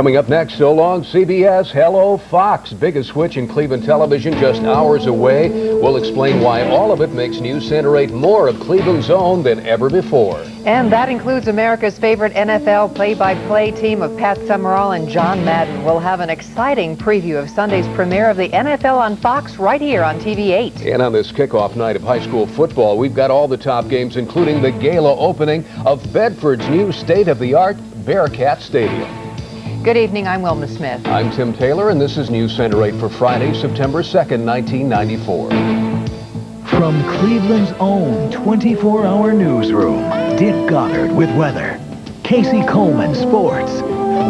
Coming up next, so long CBS, hello Fox. Biggest switch in Cleveland television just hours away. We'll explain why all of it makes Newscenter 8 more of Cleveland's own than ever before. And that includes America's favorite NFL play-by-play team of Pat Summerall and John Madden. We'll have an exciting preview of Sunday's premiere of the NFL on Fox right here on TV 8. And on this kickoff night of high school football, we've got all the top games, including the gala opening of Bedford's new state-of-the-art Bearcat Stadium. Good evening, I'm Wilma Smith. I'm Tim Taylor, and this is Newscenter 8 for Friday, September 2nd, 1994. From Cleveland's own 24-hour newsroom, Dick Goddard with weather, Casey Coleman sports,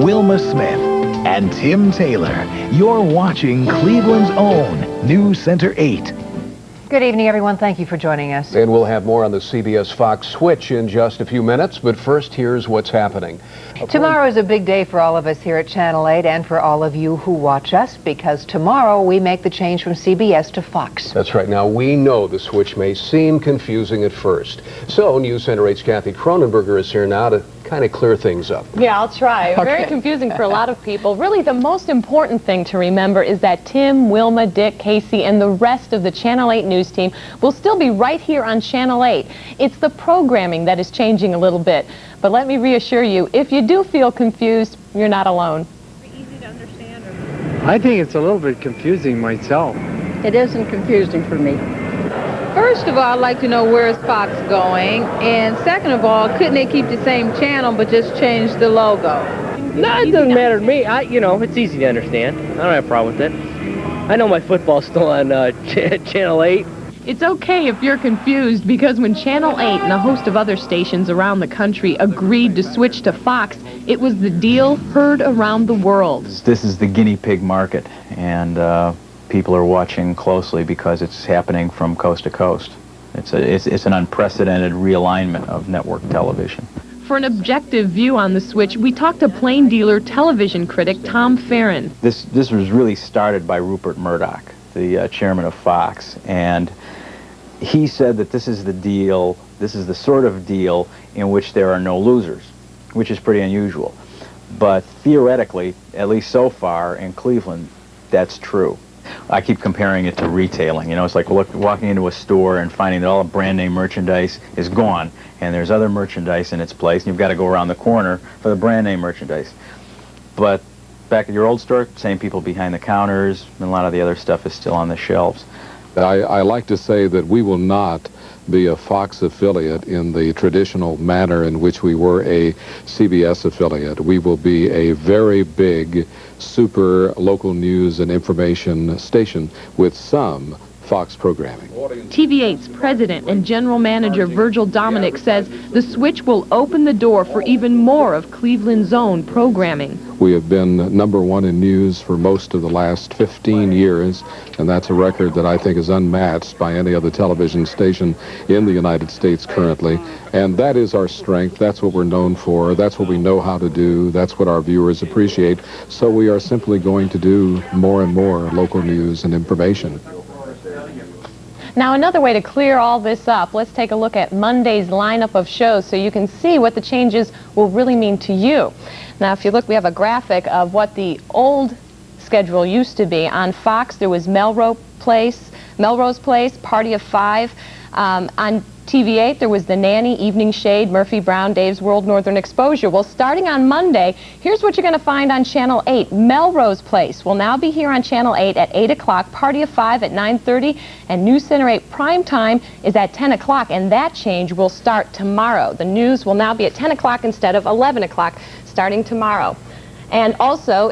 Wilma Smith, and Tim Taylor. You're watching Cleveland's own Newscenter 8. Good evening, everyone. Thank you for joining us. And we'll have more on the CBS Fox switch in just a few minutes, but first, here's what's happening. Tomorrow is a big day for all of us here at Channel 8 and for all of you who watch us, because tomorrow we make the change from CBS to Fox. That's right. Now, we know the switch may seem confusing at first. So, Newscenter 8's Kathy Cronenberger is here now to kind of clear things up. Yeah, I'll try. Okay. Very confusing for a lot of people. Really, the most important thing to remember is that Tim, Wilma, Dick, Casey, and the rest of the Channel 8 news team will still be right here on Channel 8. It's the programming that is changing a little bit. But let me reassure you, if you do feel confused, you're not alone. Easy to understand? I think it's a little bit confusing myself. It isn't confusing for me. First of all, I'd like to know where is Fox going, and second of all, couldn't they keep the same channel but just change the logo? No, it doesn't matter to me. You know, it's easy to understand. I don't have a problem with it. I know my football's still on Channel 8. It's okay if you're confused, because when Channel 8 and a host of other stations around the country agreed to switch to Fox, it was the deal heard around the world. This is the guinea pig market, and people are watching closely because it's happening from coast to coast. It's an unprecedented realignment of network television. For an objective view on the switch, we talked to Plain Dealer television critic Tom Farron. This was really started by Rupert Murdoch, the chairman of Fox, and he said that this is the deal, this is the sort of deal in which there are no losers, which is pretty unusual. But theoretically, at least so far in Cleveland, that's true. I keep comparing it to retailing. You know, it's like walking into a store and finding that all the brand name merchandise is gone, and there's other merchandise in its place, and you've got to go around the corner for the brand name merchandise. But back at your old store, same people behind the counters, and a lot of the other stuff is still on the shelves. I like to say that we will not be a Fox affiliate in the traditional manner in which we were a CBS affiliate. We will be a very big, super local news and information station with some Fox programming. TV8's president and general manager Virgil Dominic says the switch will open the door for even more of Cleveland's own programming. We have been #1 in news for most of the last 15 years, and that's a record that I think is unmatched by any other television station in the United States currently. And that is our strength. That's what we're known for. That's what we know how to do. That's what our viewers appreciate. So we are simply going to do more and more local news and information. Now, another way to clear all this up, let's take a look at Monday's lineup of shows so you can see what the changes will really mean to you. Now, if you look, we have a graphic of what the old schedule used to be. On Fox, there was Melrose Place, Party of Five. On TV8, there was The Nanny, Evening Shade, Murphy Brown, Dave's World, Northern Exposure. Well, starting on Monday, here's what you're going to find on Channel 8. Melrose Place will now be here on Channel 8 at 8 o'clock, Party of Five at 9:30, and Newscenter 8 prime time is at 10 o'clock, and that change will start tomorrow. The news will now be at 10 o'clock instead of 11 o'clock starting tomorrow. And also,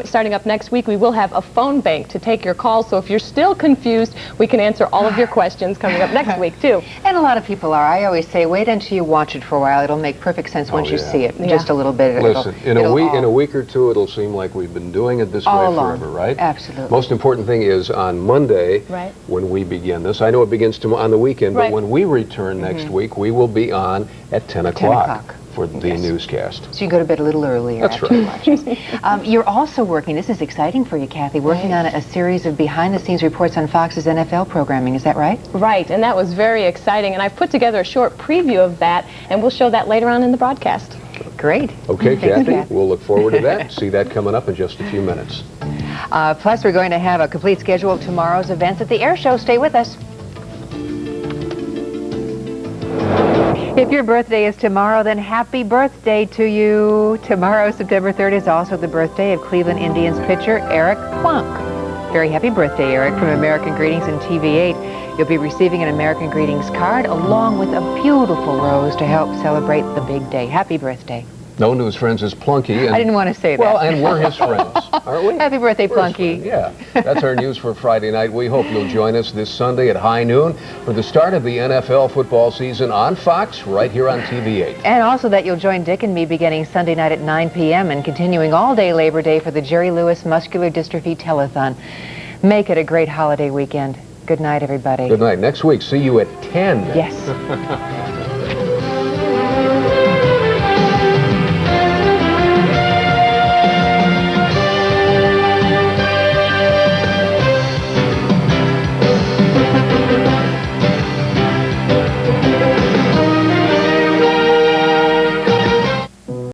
starting up next week, we will have a phone bank to take your calls. So if you're still confused, we can answer all of your questions coming up next week, too. And a lot of people are. I always say, wait until you watch it for a while. It'll make perfect sense once you see it. Just a little bit. Listen, in a week or two, it'll seem like we've been doing it this way forever, right? Absolutely. Most important thing is on Monday, when we begin this. I know it begins on the weekend, but when we return next week, we will be on at 10 o'clock. For the newscast. So you go to bed a little earlier. That's after you watch us. You're also working, this is exciting for you, Kathy, working on a series of behind-the-scenes reports on Fox's NFL programming. Is that right? Right, and that was very exciting. And I've put together a short preview of that, and we'll show that later on in the broadcast. Great. Okay, Thanks, Kathy, Kath. we'll look forward to that. See that coming up in just a few minutes. Plus, we're going to have a complete schedule of tomorrow's events at the air show. Stay with us. If your birthday is tomorrow, then happy birthday to you. Tomorrow, September 3rd, is also the birthday of Cleveland Indians pitcher Eric Plunk. Very happy birthday, Eric, from American Greetings and TV8. You'll be receiving an American Greetings card along with a beautiful rose to help celebrate the big day. Happy birthday. Known to his friends as Plunky. And, I didn't want to say that. well, and we're his friends, aren't we? Happy birthday, We're his Plunky. friends, yeah. That's our news for Friday night. We hope you'll join us this Sunday at high noon for the start of the NFL football season on Fox, right here on TV8. And also that you'll join Dick and me beginning Sunday night at 9 p.m. and continuing all day Labor Day for the Jerry Lewis Muscular Dystrophy Telethon. Make it a great holiday weekend. Good night, everybody. Good night. Next week, see you at 10. Yes.